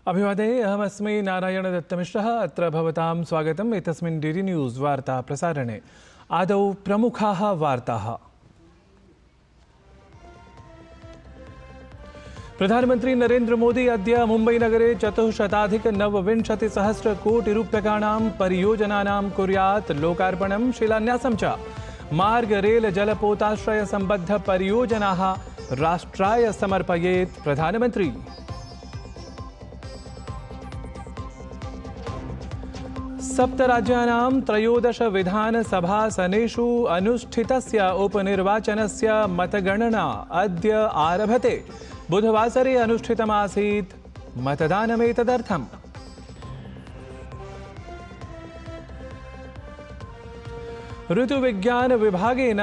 अभिवादे अहमस्मि नारायणदत्तमिश्रः। अत्र भवतां स्वागतम् एतस्मिन् डीडी न्यूज़ वार्ता प्रसारणे। आदौ प्रमुखाः वार्ताः। प्रधानमन्त्री नरेन्द्र मोदी अद्य मुम्बईनगरे 490 कोटि रूप्यकाणां परियोजनानां कुर्यात् लोकार्पणं शिलान्यासं च। मार्ग रेल जलपोताश्रय सम्बद्ध परियोजनाः राष्ट्राय समर्पयेत् प्रधानमन्त्री। सप्तराज्यानां 13 विधानसभासनेषु अनुष्ठितस्य उपनिर्वाचनस्य मतगणना अद्य आरभते। बुधवासरे अनुष्ठितमासीत् मतदानमेतदर्थम्। ऋतुविज्ञान विभागेन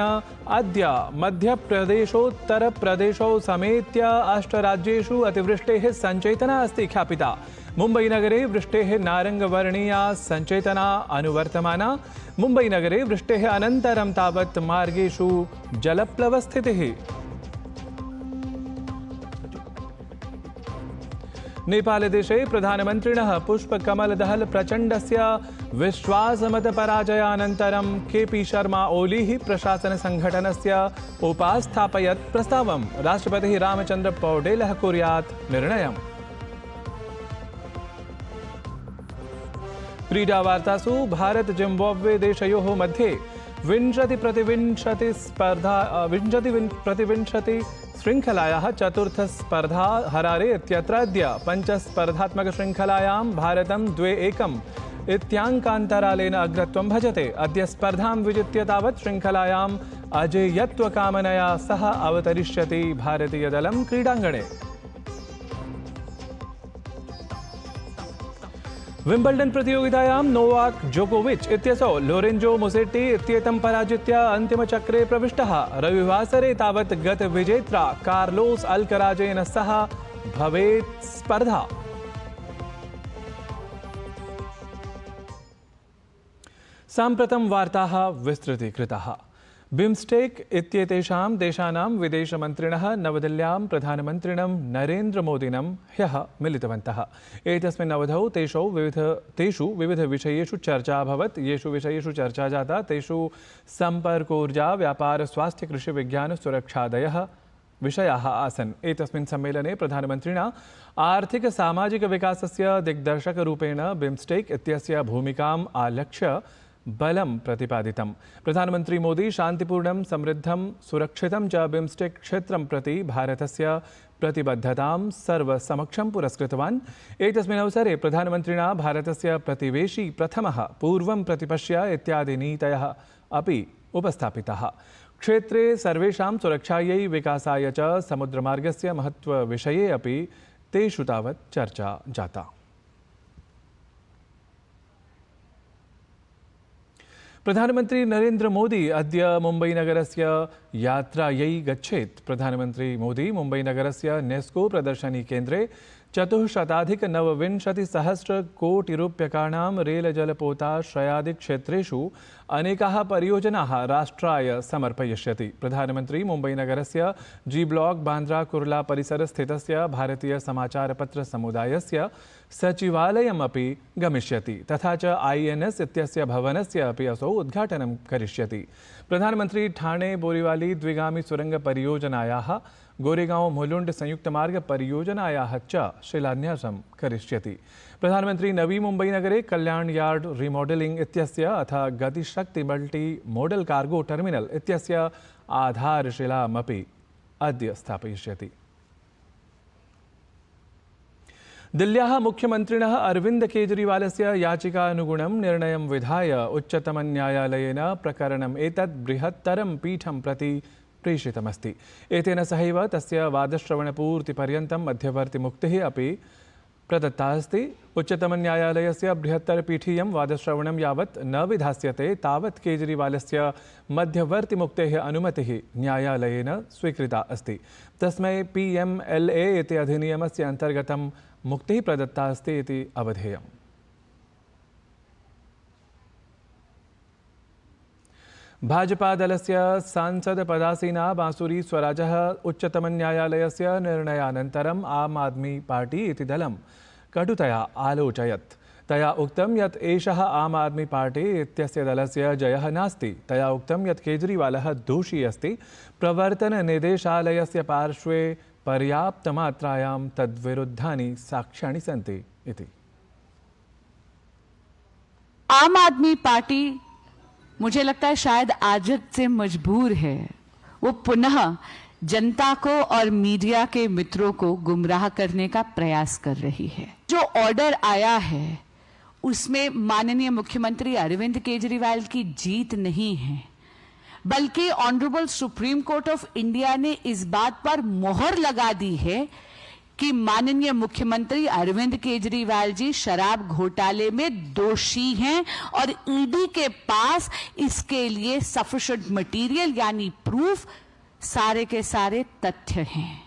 अद्य मध्यप्रदेशोत्तरप्रदेशौ समेत्य 8 राज्येषु अतिवृष्टेः सञ्चेतना अस्ति ख्यापिता। मुम्बईनगरे वृष्टेः नारङ्गवर्णीया सञ्चेतना अनुवर्तमाना। मुम्बईनगरे वृष्टेः अनन्तरं तावत् मार्गेषु जलप्लवस्थितिः। नेपालदेशे प्रधानमन्त्रिणः पुष्पकमलदहल प्रचण्डस्य विश्वासमतपराजयानन्तरं केपी शर्मा ओलीः प्रशासनसङ्घटनस्य उपास्थापयत् प्रस्तावं। राष्ट्रपतिः रामचन्द्र पौडेलः कुर्यात् निर्णयम्। क्रीडावार्तासु भारत जिम्बाब्वे देशयोः मध्ये 20-20 श्रृङ्खलायाः चतुर्थ स्पर्धा हरारे इत्यत्र अद्य पञ्चस्पर्धात्मकशृङ्खलायां भारतं 2-1 इत्याङ्कान्तरालेन अग्रत्वं भजते। अद्य स्पर्धां विजित्य तावत् शृङ्खलायाम् अजेयत्वकामनया सह अवतरिष्यति भारतीयदलं क्रीडाङ्गणे। विम्बल्डन् प्रतियोगितायां नोवाक जोकोविच इत्यसौ लोरेंजो मुसेट्टी इत्येतं पराजित्य अन्तिमचक्रे प्रविष्टः। रविवासरे तावत् गतविजेत्रा कार्लोस अल्कराजेन सह भवेत् स्पर्धा। साम्प्रतं वार्ताः विस्तृतीकृताः। बिम्स्टेक इत्येतेषां देशानां विदेशमन्त्रिणः नवदिल्ल्यां प्रधानमन्त्रिणं नरेन्द्रमोदिनं ह्यः मिलितवन्तः। एतस्मिन् अवधौ तेषु विविधविषयेषु चर्चा अभवत्। येषु विषयेषु चर्चा जाता तेषु सम्पर्कोर्जा, व्यापार, स्वास्थ्य, कृषि, विज्ञान, सुरक्षादयः विषयाः आसन्। एतस्मिन् सम्मेलने प्रधानमन्त्रिणा आर्थिक सामाजिक विकासस्य दिग्दर्शकरूपेण बिम्स्टेक इत्यस्य भूमिकाम् आलक्ष्य बलं प्रतिपादितम्। प्रधानमन्त्री मोदी शान्तिपूर्णं, समृद्धं, सुरक्षितं च बिम्स्टेक क्षेत्रं प्रति भारतस्य प्रतिबद्धतां सर्वसमक्षं पुरस्कृतवान्। एतस्मिन् अवसरे प्रधानमन्त्रिणा भारतस्य प्रतिवेशी प्रथमः, पूर्वं प्रतिपश्य इत्यादि नीतयः अपि उपस्थापिताः। क्षेत्रे सर्वेषां सुरक्षायै, विकासाय च समुद्रमार्गस्य महत्त्वविषये अपि तेषु तावत् चर्चा जाता। प्रधानमन्त्री नरेन्द्र मोदी अद्य मुम्बईनगरस्य यात्रायै गच्छेत्। प्रधानमन्त्री मोदी मुम्बईनगरस्य नेस्को प्रदर्शनीकेन्द्रे 490 कोटि रूप्यकाणां रेलजलपोताश्रयादिक्षेत्रेषु अनेकाः परियोजनाः राष्ट्राय समर्पयिष्यति। प्रधानमन्त्री मुम्बईनगरस्य जी ब्लॉक बान्द्रा कुर्ला परिसरस्थितस्य भारतीय समाचारपत्रसमुदायस्य सचिवालयमपि गमिष्यति। तथा च INS इत्यस्य भवनस्य अपि असौ उद्घाटनं करिष्यति। प्रधानमन्त्री ठाणे बोरीवाली द्विगामी सुरङ्गपरियोजनायाः, गोरेगांव मुलुण्ड संयुक्तमार्ग परियोजनायाः च शिलान्यासं करिष्यति। प्रधानमन्त्री नवी मुम्बईनगरे कल्याण यार्ड रिमॉडलिंग इत्यस्य अथ Gatishakti multi modal cargo terminal इत्यस्य आधारशिलामपि अद्य स्थापयिष्यति। दिल्ल्याः मुख्यमन्त्रिणः अरविन्द केजरीवालस्य याचिकानुगुणं निर्णयं विधाय उच्चतमन्यायालयेन प्रकरणम् एतत् बृहत्तरं पीठं प्रति प्रेषितमस्ति। एतेन सहैव तस्य वादश्रवणपूर्तिपर्यन्तं मध्यवर्तिमुक्तिः अपि प्रदत्ता अस्ति। उच्चतमन्यायालयस्य बृहत्तरपीठीयं वादश्रवणं यावत् न विधास्यते तावत् केजरीवालस्य मध्यवर्तिमुक्तेः अनुमतिः न्यायालयेन स्वीकृता अस्ति। तस्मै PMLA इति अधिनियमस्य अन्तर्गतं मुक्तिः प्रदत्ता अस्ति इति अवधेयम्। भाजपादलस्य सांसदपदासीना बांसुरी स्वराजः उच्चतमन्यायालयस्य निर्णयानन्तरम् आम आदमी पार्टी इति दलं कटुतया आलोचयत्। तया उक्तं यत् एषः आम आदमी पार्टी इत्यस्य दलस्य जयः नास्ति। तया उक्तं यत् केजरीवालः दोषी अस्ति। प्रवर्तननिदेशालयस्य पार्श्वे पर्याप्तमात्रायां तद्विरुद्धानि साक्ष्याणि सन्ति इति। आम आदमी पार्टी मुझे लगता है शायद आदत से मजबूर है, वो पुनः जनता को और मीडिया के मित्रों को गुमराह करने का प्रयास कर रही है। जो ऑर्डर आया है उसमें माननीय मुख्यमंत्री अरविंद केजरीवाल की जीत नहीं है, बल्कि honourable supreme court of India ने इस बात पर मोहर लगा दी है कि माननीय मुख्यमंत्री अरविंद केजरीवाल जी शराब घोटाले में दोषी हैं और ईडी के पास इसके लिए सफिशिएंट मटेरियल यानी प्रूफ, सारे के सारे तथ्य हैं।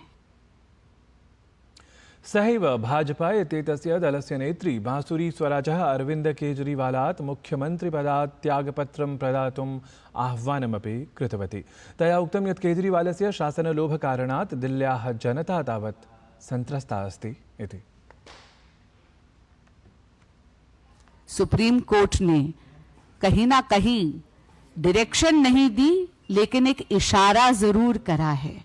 सहैव भाजपा इत्येतस्य दलस्य नेत्री बांसुरी स्वराजः अरविन्द केजरीवालात् मुख्यमन्त्रिपदात् त्यागपत्रं प्रदातुम् आह्वानमपि कृतवती। तया उक्तं यत् केजरीवालस्य शासनलोभकारणात् दिल्ल्याः जनता तावत् संत्रस्ता अस्ति इति। सुप्रीम कोर्ट ने कहीं ना कहीं डायरेक्शन नहीं दी, लेकिन एक इशारा जरूर करा है।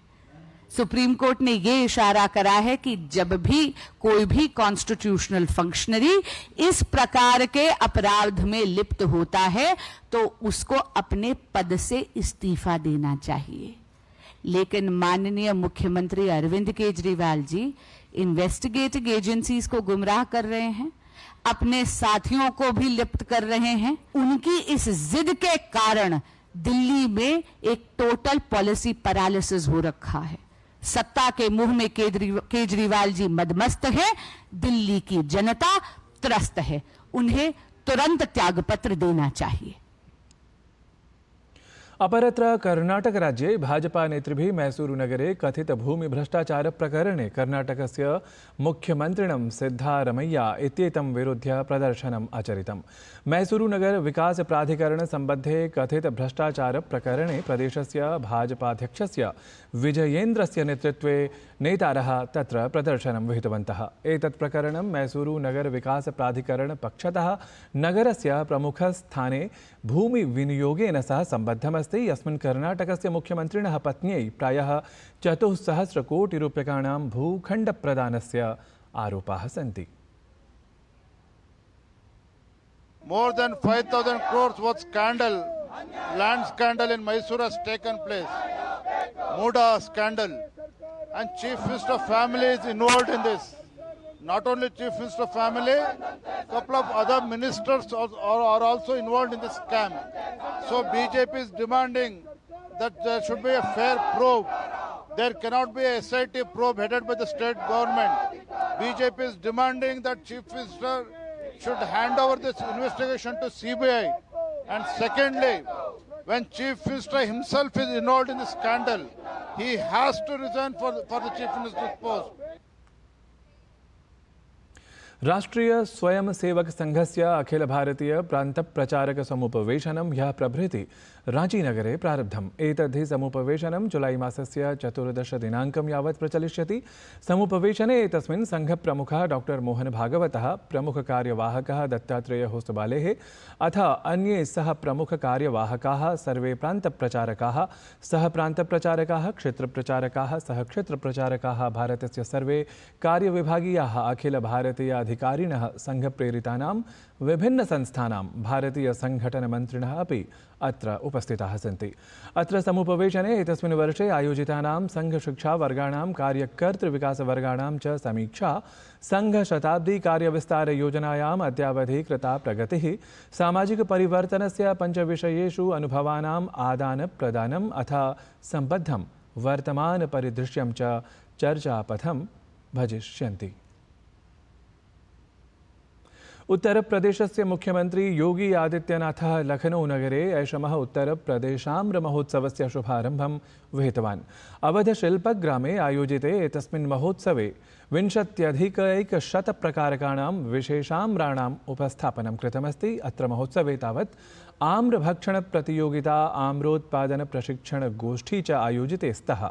सुप्रीम कोर्ट ने यह इशारा करा है कि जब भी कोई भी कॉन्स्टिट्यूशनल फंक्शनरी इस प्रकार के अपराध में लिप्त होता है तो उसको अपने पद से इस्तीफा देना चाहिए। लेकिन माननीय मुख्यमंत्री अरविंद केजरीवाल जी इन्वेस्टिगेटिंग एजेंसीज को गुमराह कर रहे हैं, अपने साथियों को भी लिप्त कर रहे हैं। उनकी इस जिद के कारण दिल्ली में एक टोटल पॉलिसी पैरालिसिस हो रखा है। सत्ता के मुंह में केजरीवाल जी मदमस्त है, दिल्ली की जनता त्रस्त है। उन्हें तुरंत त्यागपत्र देना चाहिए। अपरत्र कर्णाटकराज्ये भाजपा नेतृभिः मैसूरुनगरे कथित भूमिभ्रष्टाचार प्रकरणे कर्णाटकस्य मुख्यमन्त्रिणं सिद्धारमैया इत्येतं विरुध्य प्रदर्शनम् आचरितम्। मैसूरुनगर विकास प्राधिकरण सम्बद्धे कथित भ्रष्टाचार प्रकरणे प्रदेशस्य भाजपाध्यक्षस्य विजयेन्द्रस्य नेतृत्वे नेतारः तत्र प्रदर्शनं विहितवन्तः। एतत् प्रकरणं मैसूरुनगर विकास प्राधिकरण पक्षतः नगरस्य प्रमुखस्थाने भूमिविनियोगेन सह सम्बद्धमस्ति, यस्मिन् कर्णाटकस्य मुख्यमन्त्रिणः पत्न्यै प्रायः 400 कोटिरूप्यकाणां भूखण्डप्रदानस्य आरोपाः सन्ति। More than 5,000 crores worth scandal, land scandal in Mysore has taken place. Muda scandal. And Chief Minister family is involved in this. Not only Chief Minister family, couple of other ministers are also involved in this scam. So BJP is demanding that there should be a fair probe. There cannot be a SIT probe headed by the state government. BJP is demanding that Chief Minister should hand over this investigation to CBI. And secondly, when Chief Minister himself is involved in the scandal, he has to resign for the Chief Minister's post. राष्ट्रीय स्वयंसेवक संघस्य अखिल भारतीय प्रांत प्रचारक समुपवेशनं ह्यः प्रभृति रांचीनगरे प्रारब्धम्। एतद्धि समुपवेशनं जुलाई मासस्य 14 दिनाङ्कं यावत् प्रचलिष्यति। समुपवेशने एतस्मिन् संघप्रमुखः डॉक्टर मोहन भागवतः, प्रमुखकार्यवाहकः दत्तात्रेय होसबालेः अथ अन्ये सह प्रमुखकार्यवाहकाः सर्वे प्रान्तप्रचारकाः, सह प्रान्तप्रचारकाः, क्षेत्रप्रचारकाः, सह क्षेत्रप्रचारकाः, भारतस्य सर्वे कार्यविभागीयाः अखिल भारतीय अधिकारिणः, संघप्रेरितानां विभिन्नसंस्थानां भारतीयसङ्घटनमन्त्रिणः अपि अत्र उपस्थिताः सन्ति। अत्र समुपवेशने एतस्मिन् वर्षे आयोजितानां संघशिक्षावर्गाणां कार्यकर्तृविकासवर्गाणां च समीक्षा, संघशताब्दी कार्यविस्तारयोजनायाम् अद्यावधि कृता प्रगतिः, सामाजिकपरिवर्तनस्य 5 विषयेषु अनुभवानाम् आदानप्रदानम् अथ सम्बद्धं वर्तमानपरिदृश्यं च चर्चापथं भजिष्यन्ति। उत्तर प्रदेशस्य मुख्यमंत्री योगी आदित्यनाथः लखनऊ नगरे ऐषमः उत्तर प्रदेशाम्र महोत्सवस्य शुभारम्भं विहितवान्। अवध शिल्पग्रामे आयोजिते एतस्मिन् महोत्सवे 20,100 प्रकारकाणां विशेषाम्राणाम् उपस्थापनं कृतमस्ति। अत्र महोत्सवे तावत् आम्रभक्षण प्रतियोगिता आम्रोत्पादन प्रशिक्षण गोष्ठी च आयोजिते स्तः।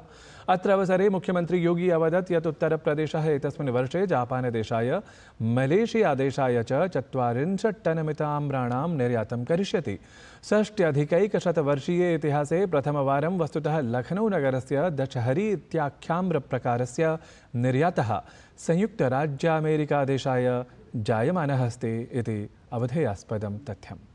अत्र अवसरे मुख्यमंत्री योगी अवदत् यत् उत्तरप्रदेशः एतस्मिन् वर्षे जापानदेशाय मलेशियादेशाय च 40 टनमिताम्राणां निर्यातं करिष्यति। 60-अधिकैकशतवर्षीये इतिहासे प्रथमवारं वस्तुतः लखनऊनगरस्य दशहरी इत्याख्याम्रप्रकारस्य निर्यातः संयुक्तराज्यामेरिकादेशाय जायमानः अस्ति इति अवधेयास्पदं तथ्यम्।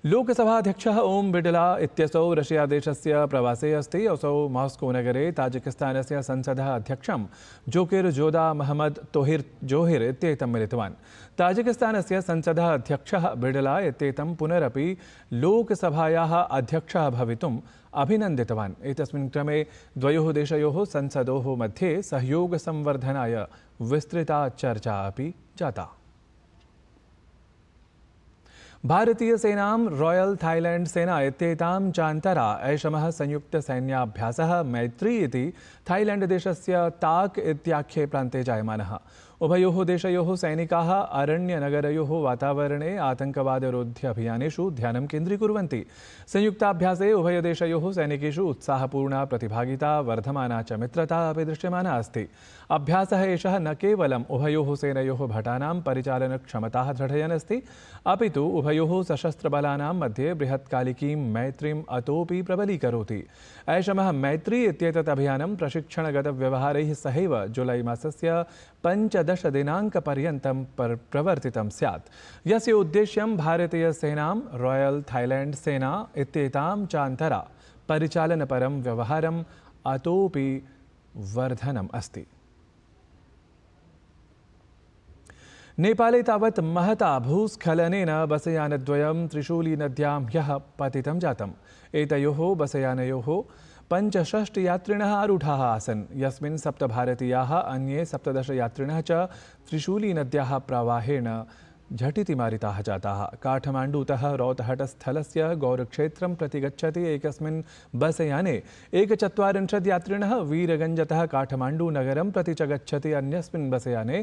लोकसभाध्यक्षः ओम बिडला इत्यसौ रशियादेशस्य प्रवासे अस्ति। असौ मास्को नगरे ताजिकिस्तानस्य संसदः अध्यक्षं जोकिर जोदा महमद तोहिर जोहिर इत्येतं मिलितवान्। ताजिकिस्तानस्य संसदः अध्यक्षः बिडला इत्येतं पुनरपि लोकसभायाः अध्यक्षः भवितुम् अभिनन्दितवान्। एतस्मिन् क्रमे द्वयोः देशयोः संसदोः मध्ये सहयोगसंवर्धनाय विस्तृता चर्चा अपि जाता। भारतीय सेनां रॉयल थाईलैंड सेना इत्येतां चान्तरा ऐषमः संयुक्तसैन्याभ्यासः मैत्री इति थाईलैंड देशस्य ताक इत्याख्ये प्रान्ते जायमानः। उभयोः देशयोः सैनिकाः अरण्यनगरयोः वातावरणे आतङ्कवादरोध्य अभियानेषु ध्यानं केन्द्रीकुर्वन्ति। संयुक्ताभ्यासे उभयदेशयोः सैनिकेषु उत्साहपूर्णा प्रतिभागिता वर्धमाना च मित्रता अपि दृश्यमाना अस्ति। अभ्यासः एषः न केवलम् उभयोः सेनयोः भटानां परिचालनक्षमताः दृढयन् अस्ति, अपि तु उभयोः सशस्त्रबलानां मध्ये बृहत्कालिकीं मैत्रीम् अतोपि प्रबलीकरोति। ऐषमः मैत्री इत्येतत् अभियानं प्रशिक्षणगतव्यवहारैः सहैव जुलै मासस्य 15 दिनाङ्कपर्यन्तं प्रवर्तितं स्यात्, यस्य उद्देश्यं भारतीयसेनां रॉयल थाईलैंड सेना इत्येतां चान्तरा परिचालनपरं व्यवहारम् अतोपि वर्धनम् अस्ति। नेपाले तावत् महता भूस्खलनेन बसयानद्वयं त्रिशूलीनद्यां ह्यः पतितं जातम्। एतयोः बसयानयोः 65 यात्रिणः आरूढाः आसन्, यस्मिन् 7 भारतीयाः अन्ये 17 यात्रिणः च त्रिशूलीनद्याः प्रवाहेण झटिति मारिताः जाताः। काठमाण्डूतः रौतहटस्थलस्य गौरक्षेत्रं प्रति गच्छति एकस्मिन् बसयाने 41 यात्रिणः वीरगञ्जतः काठमाण्डूनगरं प्रति च गच्छति अन्यस्मिन् बसयाने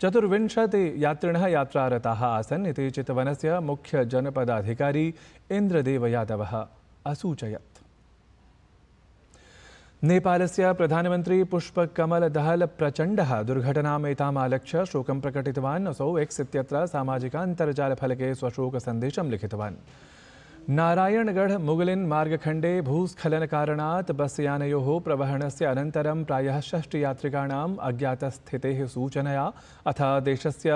24 यात्रिणः यात्रारताः आसन् इति चितवनस्य मुख्य जनपदाधिकारी इन्द्रदेव यादवः असूचयत्। नेपालस्य प्रधानमन्त्री पुष्पकमल दहल प्रचण्डः दुर्घटनाम् एताम् आलक्ष्य शोकं प्रकटितवान्। असौ एक्स इत्यत्र सामाजिकान्तर्जालफलके स्वशोकसन्देशं लिखितवान्। नारायणगढ़ मुगलिन् मार्गखण्डे भूस्खलनकारणात् बसयानयोः प्रवहणस्य अनन्तरं प्रायः 60 यात्रिकाणाम् अज्ञातस्थितेः सूचनया अथ देशस्य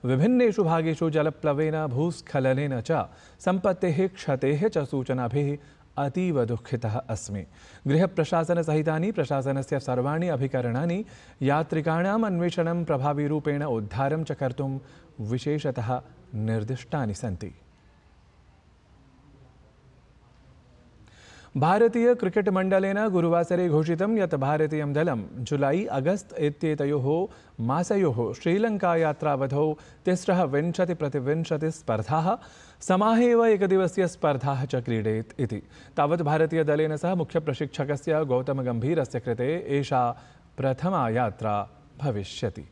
विभिन्नेषु भागेषु जलप्लवेन भूस्खलनेन च सम्पत्तेः क्षतेः च सूचनाभिः अतीव दुःखितः अस्मि। गृहप्रशासनसहितानि प्रशासनस्य सर्वाणि अभिकरणानि यात्रिकाणाम् अन्वेषणं प्रभावीरूपेण उद्धारं च कर्तुं विशेषतः निर्दिष्टानि सन्ति। भारतीय क्रिकेट मण्डलेन गुरुवासरे घोषितं यत् भारतीयं दलं जुलै-अगस्त इत्येतयोः मासयोः श्रीलङ्कायात्रावधौ 23-20 स्पर्धाः समाहेव एकदिवसीय स्पर्धाः च क्रीडेत् इति। तावत् भारतीयदलेन सह मुख्यप्रशिक्षकस्य गौतमगम्भीरस्य कृते एषा प्रथमा यात्रा भविष्यति।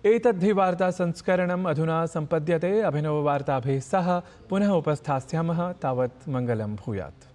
एतद्धि वार्ता संस्करणम् अधुना सम्पद्यते। अभिनववार्ताभिः सह पुनः उपस्थास्यामः। तावत् मङ्गलं भूयात्।